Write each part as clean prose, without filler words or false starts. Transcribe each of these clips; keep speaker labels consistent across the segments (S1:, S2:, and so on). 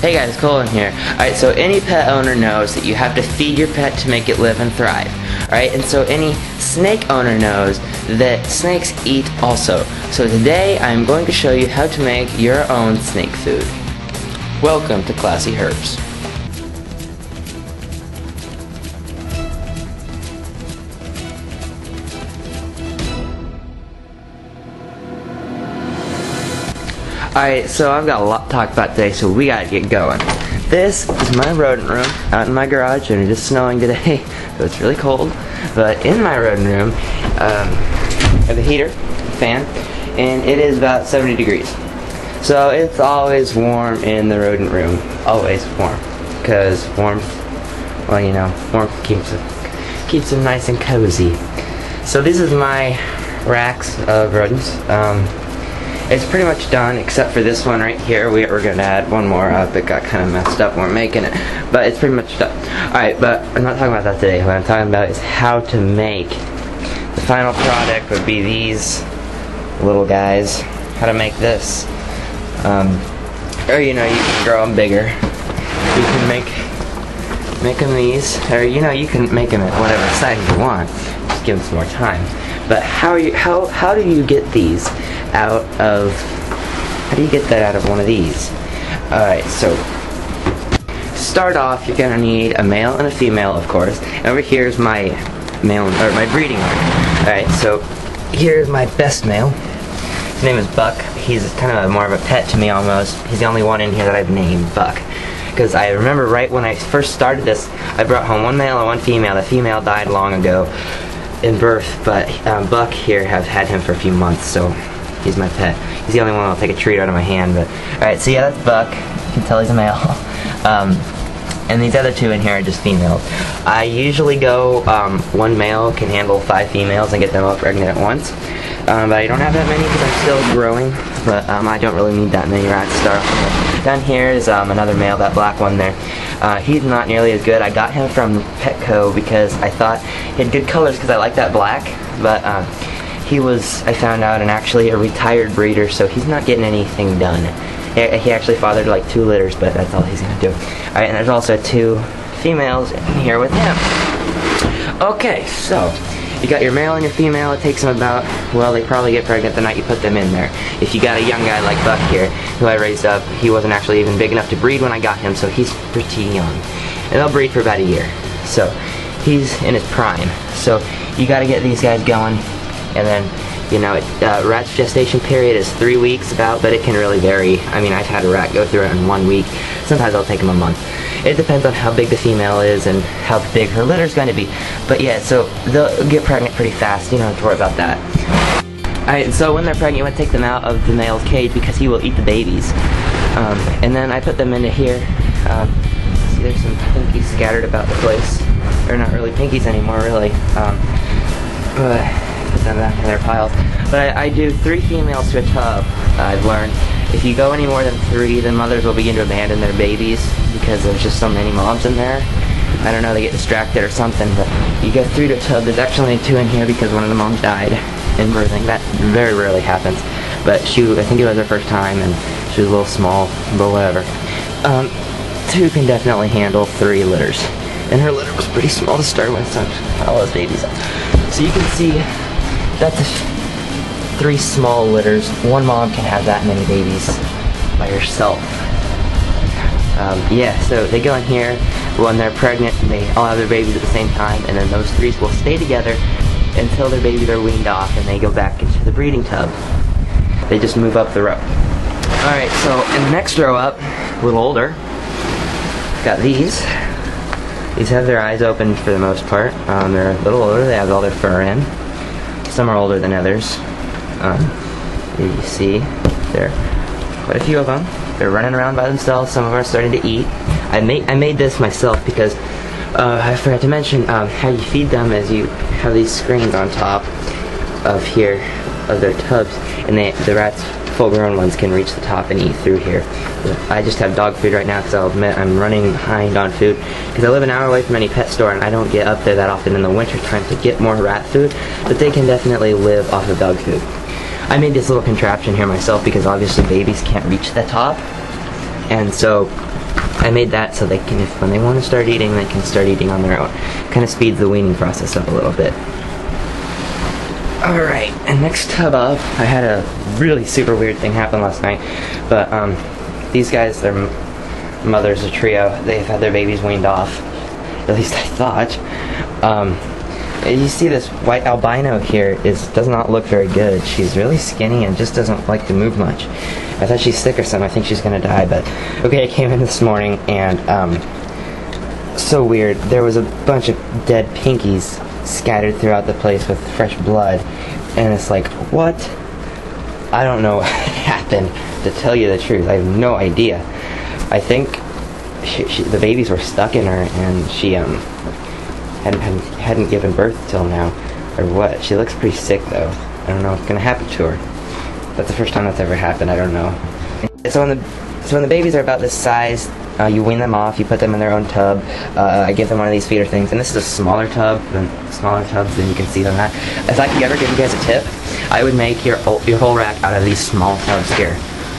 S1: Hey guys, Colin here. Alright, so any pet owner knows that you have to feed your pet to make it live and thrive. Alright, and so any snake owner knows that snakes eat also. So today I'm going to show you how to make your own snake food. Welcome to ClassyHerps. Alright, so I've got a lot to talk about today, so we gotta get going. This is my rodent room out in my garage, and it is snowing today, so it's really cold. But in my rodent room, I have a heater, fan, and it is about 70 degrees. So it's always warm in the rodent room. Always warm. Because warmth, well, you know, warmth keeps them nice and cozy. So this is my racks of rodents. It's pretty much done, except for this one right here. We're going to add one more up. It got kind of messed up when we're making it, but it's pretty much done. Alright, but I'm not talking about that today. What I'm talking about is how to make. The final product would be these little guys. How to make this. Or, you know, you can grow them bigger. You can make them these, or, you know, you can make them at whatever size you want. Just give them some more time. But how do you get these out of, how do you get that out of one of these? Alright, so to start off, you're gonna need a male and a female, of course. And over here's my male, or my breeding one. Alright, so here's my best male. His name is Buck. He's kind of more of a pet to me almost. He's the only one in here that I've named Buck. Because I remember right when I first started this, I brought home one male and one female. The female died long ago in birth, but Buck here, have had him for a few months, so he's my pet. He's the only one that'll take a treat out of my hand. But alright, so yeah, that's Buck. You can tell he's a male. And these other two in here are just females. I usually go, one male can handle 5 females and get them all pregnant at once. But I don't have that many because I'm still growing. But I don't really need that many rats to start off with. Down here is another male, that black one there. He's not nearly as good. I got him from Petco because I thought he had good colors because I like that black. But he was, I found out, and actually a retired breeder, so he's not getting anything done. He actually fathered like 2 litters, but that's all he's gonna do. Alright, and there's also 2 females in here with him. Okay, so you got your male and your female. It takes them about, well, they probably get pregnant the night you put them in there. If you got a young guy like Buck here, who I raised up, he wasn't actually even big enough to breed when I got him, so he's pretty young. And they'll breed for about a year. So he's in his prime. So you gotta get these guys going, and then, you know, rat's gestation period is 3 weeks about, but it can really vary. I mean, I've had a rat go through it in 1 week. Sometimes it'll take him a month. It depends on how big the female is and how big her litter's going to be. But yeah, so they'll get pregnant pretty fast. You don't have to worry about that. Alright, so when they're pregnant, you want to take them out of the male's cage because he will eat the babies. And then I put them into here. See, there's some pinkies scattered about the place. They're not really pinkies anymore, really. Put them back in their piles. But I do 3 females to a tub, I've learned. If you go any more than 3, then mothers will begin to abandon their babies because there's just so many moms in there. I don't know, they get distracted or something, but you go 3 to a tub. There's actually only 2 in here because one of the moms died in birthing. That very rarely happens. But I think it was her first time, and she was a little small, but whatever. 2 can definitely handle 3 litters. And her litter was pretty small to start with, so all those babies up. So you can see that's 3 small litters. One mom can have that many babies by herself. Yeah, so they go in here. When they're pregnant, they all have their babies at the same time, and then those 3 will stay together until their babies are weaned off and they go back into the breeding tub. They just move up the row. Alright, so in the next row up, a little older, got these. These have their eyes open for the most part. They're a little older, they have all their fur in. Some are older than others. You see, there are quite a few of them. They're running around by themselves. Some of them are starting to eat. I made this myself because I forgot to mention how you feed them is you have these screens on top of here of their tubs, and the rats, full-grown ones, can reach the top and eat through here. I just have dog food right now because I'll admit I'm running behind on food because I live an hour away from any pet store and I don't get up there that often in the winter time to get more rat food, but they can definitely live off of dog food. I made this little contraption here myself because obviously babies can't reach the top, and so I made that so they can, if when they want to start eating, they can start eating on their own. Kind of speeds the weaning process up a little bit. Alright, and next tub up, I had a really super weird thing happen last night, but these guys, their mother's a trio, they've had their babies weaned off, at least I thought. You see this white albino here does not look very good. She's really skinny and just doesn't like to move much. I thought she's sick or something. I think she's gonna die, but okay, I came in this morning and so weird. There was a bunch of dead pinkies scattered throughout the place with fresh blood, and it's like, what? I don't know what happened, to tell you the truth. I have no idea. I think the babies were stuck in her, and she hadn't given birth till now, or what. She looks pretty sick though. I don't know what's gonna happen to her. That's the first time that's ever happened. I don't know. So when the babies are about this size, you wean them off, you put them in their own tub. I give them one of these feeder things, and this is a smaller tub than smaller tubs than you can see them at. If I could ever give you guys a tip, I would make your whole rack out of these small tubs here.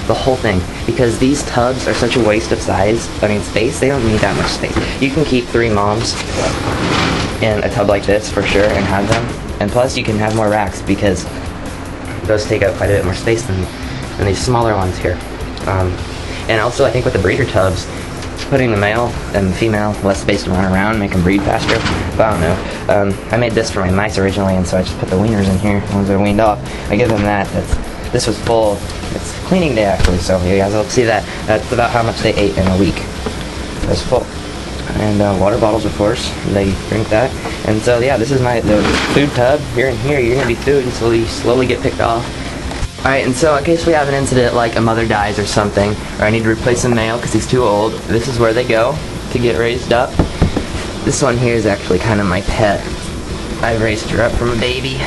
S1: The whole thing, because these tubs are such a waste of space. They don't need that much space. You can keep 3 moms in a tub like this for sure and have them, and plus you can have more racks because those take up quite a bit more space than these smaller ones here. And also I think with the breeder tubs, putting the male and the female less space to run around, make them breed faster. But I don't know. I made this for my mice originally, and so I just put the weaners in here. Once they're weaned off, I give them that. This was full. It's cleaning day actually, so you guys will see that. That's about how much they ate in a week. It was full. And water bottles, of course, they drink that. And so yeah, this is the food tub. Here and here, you're gonna be food until you slowly get picked off. Alright, and so in case we have an incident like a mother dies or something, or I need to replace a male because he's too old, this is where they go to get raised up. This one here is actually kind of my pet. I've raised her up from a baby.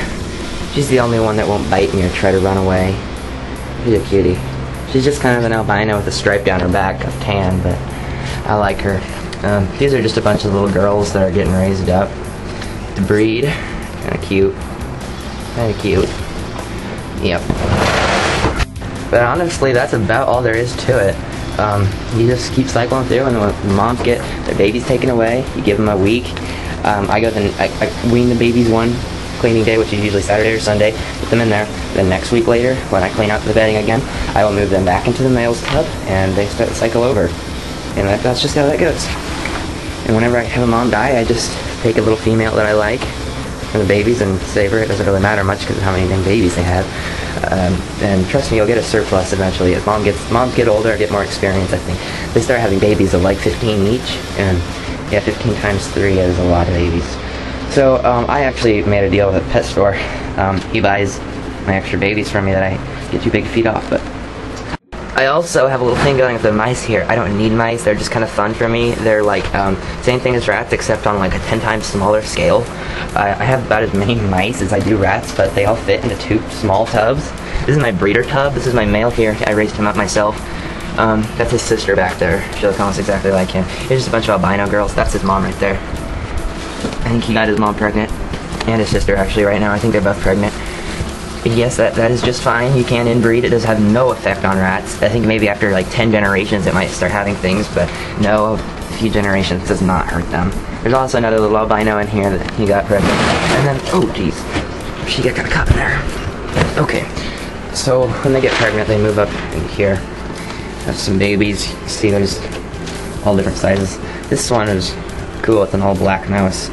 S1: She's the only one that won't bite me or try to run away. She's a cutie. She's just kind of an albino with a stripe down her back of tan, but I like her. These are just a bunch of little girls that are getting raised up to breed. Kinda cute. Kinda cute. Yep. But honestly, that's about all there is to it. You just keep cycling through, and when the moms get their babies taken away, you give them a week. I wean the babies one cleaning day, which is usually Saturday or Sunday, put them in there. Then next week later, when I clean out the bedding again, I will move them back into the male's tub, and they start to cycle over. And that's just how that goes. And whenever I have a mom die, I just take a little female that I like from the babies and save her. It doesn't really matter much because of how many dang babies they have. And trust me, you'll get a surplus eventually. As moms get older, get more experience, I think. They start having babies of like 15 each, and yeah, 15 times 3 is a lot of babies. So I actually made a deal with a pet store. He buys my extra babies from me that I get too big to feed off, but I also have a little thing going with the mice here. I don't need mice, they're just kind of fun for me. They're like, same thing as rats, except on like a 10 times smaller scale. I have about as many mice as I do rats, but they all fit into 2 small tubs. This is my breeder tub. This is my male here. I raised him up myself. That's his sister back there. She looks almost exactly like him. Here's just a bunch of albino girls. That's his mom right there. I think he got his mom pregnant, and his sister actually right now. I think they're both pregnant. Yes, that is just fine. You can inbreed. It does have no effect on rats. I think maybe after like 10 generations it might start having things, but no, a few generations does not hurt them. There's also another little albino in here that he got pregnant. And then, oh jeez, she got caught in there. Okay, so when they get pregnant, they move up in here. Have some babies. You see there's all different sizes. This one is cool. It's an all black mouse.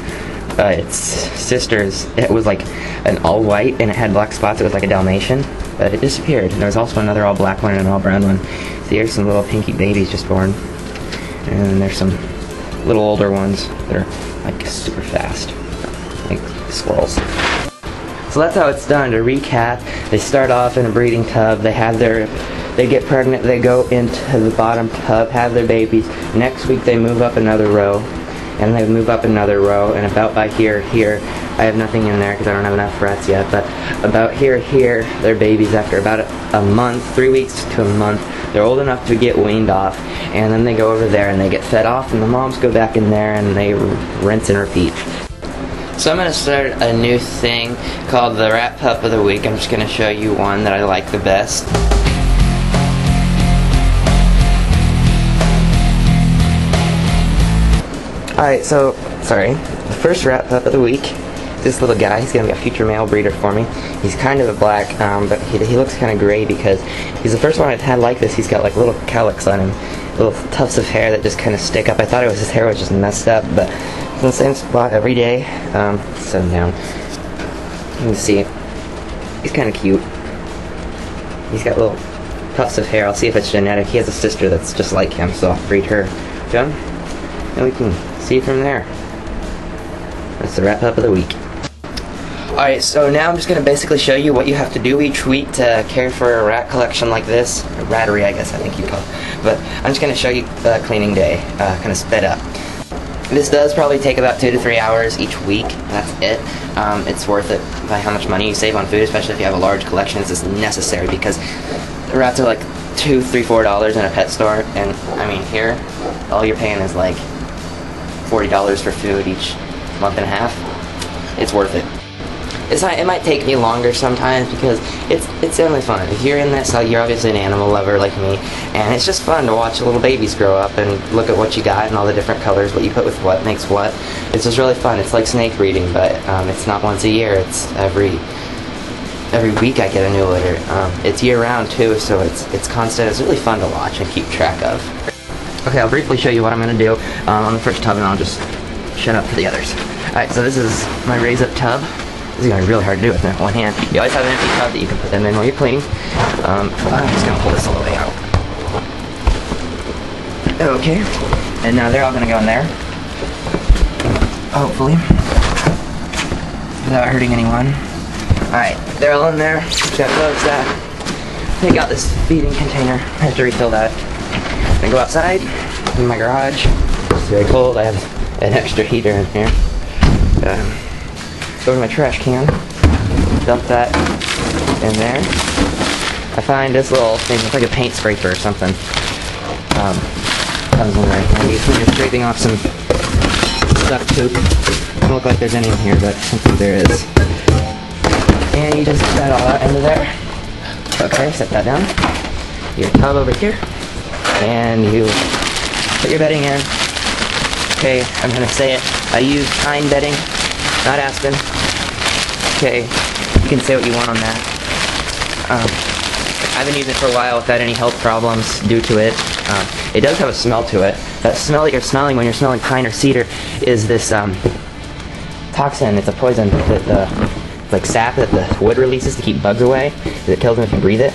S1: Its sister's, it was like an all white and it had black spots. It was like a Dalmatian, but it disappeared. And there was also another all black one and an all brown one. So here's some little pinky babies just born. And then there's some little older ones that are like super fast, like squirrels. So that's how it's done. To recap, they start off in a breeding tub. They get pregnant, they go into the bottom tub, have their babies. Next week they move up another row. And they move up another row, and about by here, I have nothing in there because I don't have enough rats yet, but about here, they're babies after about a month, 3 weeks to a month. They're old enough to get weaned off, and then they go over there and they get fed off, and the moms go back in there and they rinse and repeat. So I'm going to start a new thing called the Rat Pup of the Week. I'm just going to show you one that I like the best. Alright, so, sorry, the first rat pup of the week, this little guy, he's going to be a future male breeder for me. He's kind of a black, but he looks kind of gray because he's the first one I've had like this. He's got like little calyx on him, little tufts of hair that just kind of stick up. I thought his hair was just messed up, but it's in the same spot every day. Set him down. You can see, he's kind of cute. He's got little tufts of hair. I'll see if it's genetic. He has a sister that's just like him, so I'll breed her to him, and we can see from there. That's the rat pup of the week. Alright, so now I'm just going to basically show you what you have to do each week to care for a rat collection like this. A rattery, I guess I think you'd call it. But I'm just going to show you the cleaning day, kind of sped up. This does probably take about 2 to 3 hours each week. That's it. It's worth it by how much money you save on food, especially if you have a large collection. It's just necessary because the rats are like $2, $3, $4 in a pet store. And, I mean, here, all you're paying is like $40 for food each month and a half. It's worth it. It might take me longer sometimes because it's only fun. If you're in this, you're obviously an animal lover like me, and it's just fun to watch little babies grow up and look at what you got and all the different colors, what you put with what makes what. It's just really fun. It's like snake breeding, but it's not once a year. It's every week I get a new litter. It's year round too, so it's constant. It's really fun to watch and keep track of. Okay, I'll briefly show you what I'm going to do on the first tub, and I'll just shut up for the others. Alright, so this is my raise up tub. This is going to be really hard to do with one hand. You always have an empty tub that you can put them in while you're cleaning. I'm just going to pull this all the way out. Okay, and now they're all going to go in there. Hopefully. Without hurting anyone. Alright, they're all in there. Just got to close that. Take out this feeding container. I have to refill that. Then go outside in my garage. It's very cold. I have an extra heater in here. Go to my trash can, dump that in there. I find this little thing, it's like a paint scraper or something. Comes in very handy when you're scraping off some duck poop. Doesn't look like there's any in here, but something there is. And you just get that all out into there. Okay, set that down. Your tub over here. And you put your bedding in. Okay, I'm gonna say it. I use pine bedding, not aspen. Okay, you can say what you want on that. I've been using it for a while without any health problems due to it. It does have a smell to it. That smell that you're smelling when you're smelling pine or cedar is this toxin. It's a poison that like sap that the wood releases to keep bugs away. It kills them if you breathe it.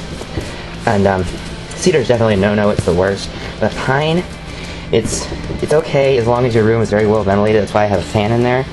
S1: And cedar is definitely a no-no. It's the worst. But pine, it's okay as long as your room is very well ventilated. That's why I have a fan in there.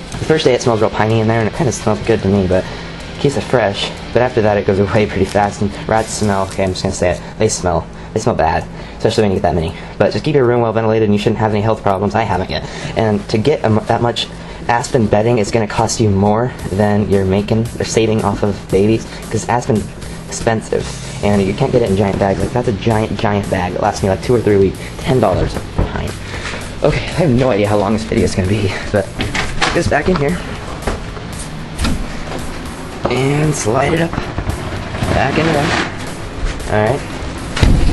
S1: The first day it smells real piney in there, and it kind of smells good to me, but it keeps it fresh. But after that, it goes away pretty fast. And rats smell. Okay, I'm just gonna say it. They smell bad, especially when you get that many. But just keep your room well ventilated, and you shouldn't have any health problems. I haven't yet. And to get that much aspen bedding is going to cost you more than you're making or saving off of babies, because aspen's expensive, and you can't get it in giant bags. Like that's a giant bag that lasts me like 2 or 3 weeks. $10 a pine. Okay, I have no idea how long this video is going to be, but put this back in here and slide it up back into that. All right.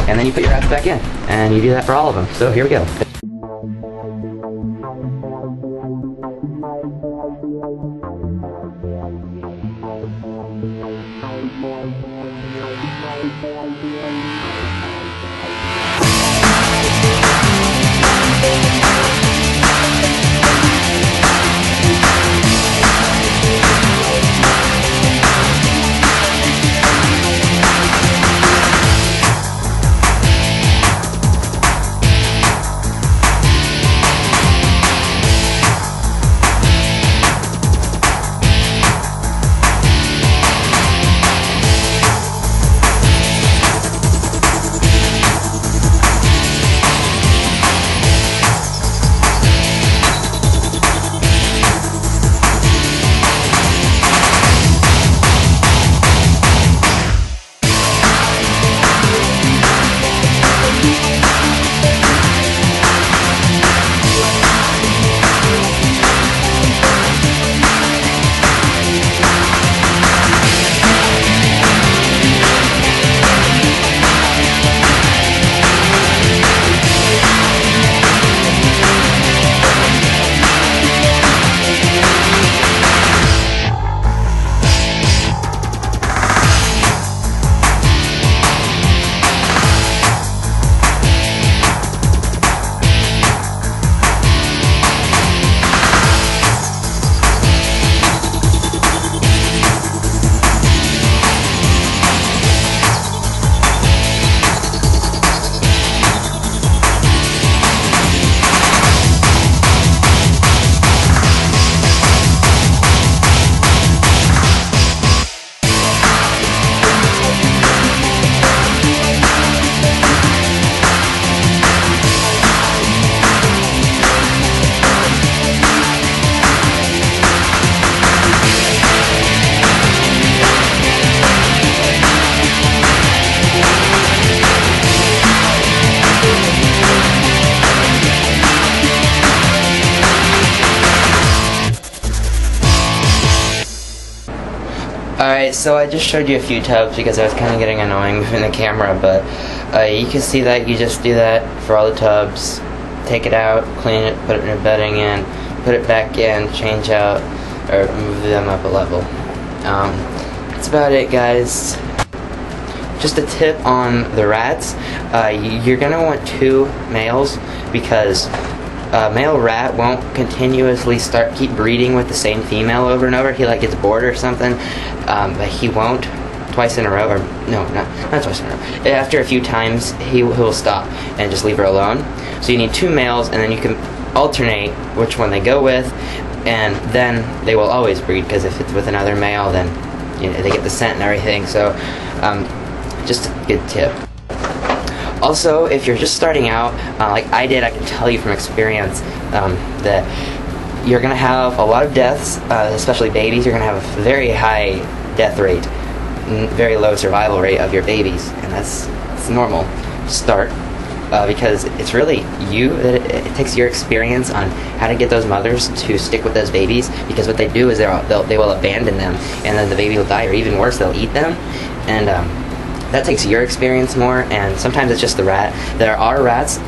S1: And then you put your rats back in, and you do that for all of them. So here we go. Alright, so I just showed you a few tubs because I was kind of getting annoying in the camera, but you can see that you just do that for all the tubs. Take it out, clean it, put it in your bedding in, put it back in, change out, or move them up a level. That's about it, guys. Just a tip on the rats. You're going to want 2 males because a male rat won't continuously keep breeding with the same female over and over. He like gets bored or something, but he won't twice in a row, or no, not twice in a row. After a few times, he'll stop and just leave her alone. So you need 2 males, and then you can alternate which one they go with, and then they will always breed, because if it's with another male, then they get the scent and everything. So just a good tip. Also, if you're just starting out, like I did, I can tell you from experience that you're going to have a lot of deaths, especially babies. You're going to have a very high death rate, very low survival rate of your babies, and that's normal to start, because it's really you that it takes your experience on how to get those mothers to stick with those babies, because what they do is they will abandon them, and then the baby will die, or even worse, they'll eat them, and that takes your experience more. And sometimes it's just the rat. There are rats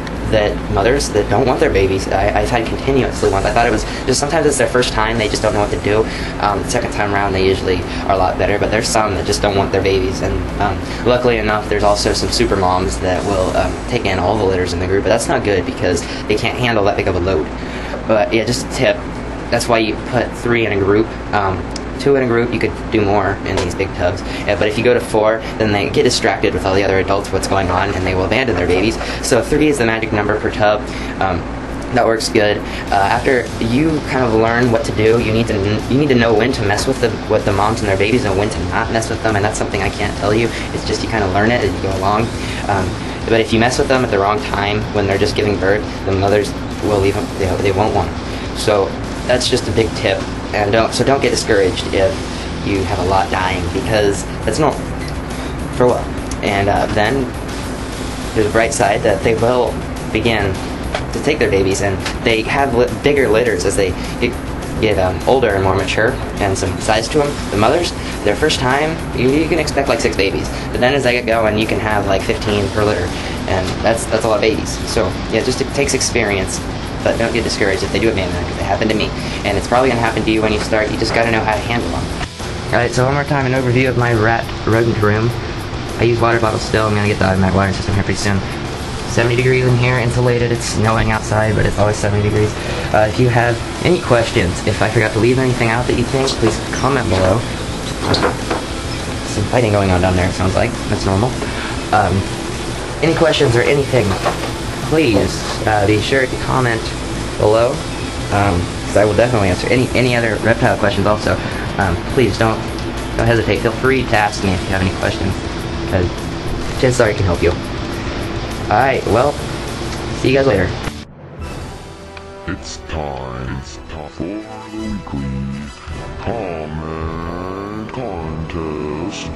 S1: mothers that don't want their babies. I've had continuously ones. I thought it was just sometimes it's their first time, they just don't know what to do. The second time around they usually are a lot better, but there's some that just don't want their babies, and luckily enough there's also some super moms that will take in all the litters in the group, but that's not good because they can't handle that big of a load. But yeah, just a tip, that's why you put 3 in a group. 2 in a group, you could do more in these big tubs, but if you go to 4, then they get distracted with all the other adults, what's going on, and they will abandon their babies. So 3 is the magic number per tub. That works good. After you kind of learn what to do, you need to know when to mess with the moms and their babies, and when to not mess with them, and that's something I can't tell you. It's just you kind of learn it as you go along. But if you mess with them at the wrong time, when they're just giving birth, the mothers will leave them. They won't want them. So that's just a big tip. And don't get discouraged if you have a lot dying, because that's normal for a while. And then there's a bright side that they will begin to take their babies, and they have bigger litters as they get older and more mature, and some size to them. The mothers, their first time, you can expect like 6 babies, but then as they get going, you can have like 15 per litter, and that's a lot of babies. So yeah, just it takes experience. But don't get discouraged if they do abandon them, because it happened to me. And it's probably going to happen to you when you start. You just got to know how to handle them. Alright, so one more time, an overview of my rodent room. I use water bottles still. I'm going to get the automatic watering system here pretty soon. 70 degrees in here, insulated. It's snowing outside, but it's always 70 degrees. If you have any questions, if I forgot to leave anything out that you think, please comment below. Some fighting going on down there, it sounds like. That's normal. Any questions or anything, please be sure to comment below, because I will definitely answer any other reptile questions also. Please don't hesitate. Feel free to ask me if you have any questions, because chances are I can help you. Alright, well, see you guys later.
S2: It's time for the weekly comment contest.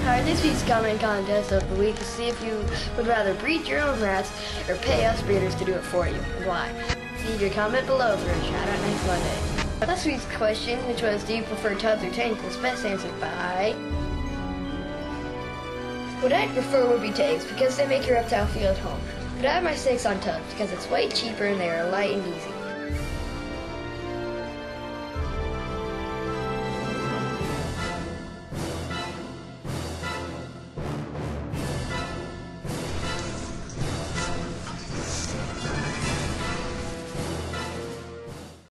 S3: Alright, this week's comment contest of the week is see if you would rather breed your own rats or pay us breeders to do it for you, and why. Leave your comment below for a shout out next Monday. Last week's question, which was do you prefer tubs or tanks, was best answered by... What I'd prefer would be tanks because they make your reptile feel at home. But I have my snakes on tubs because it's way cheaper and they are light and easy.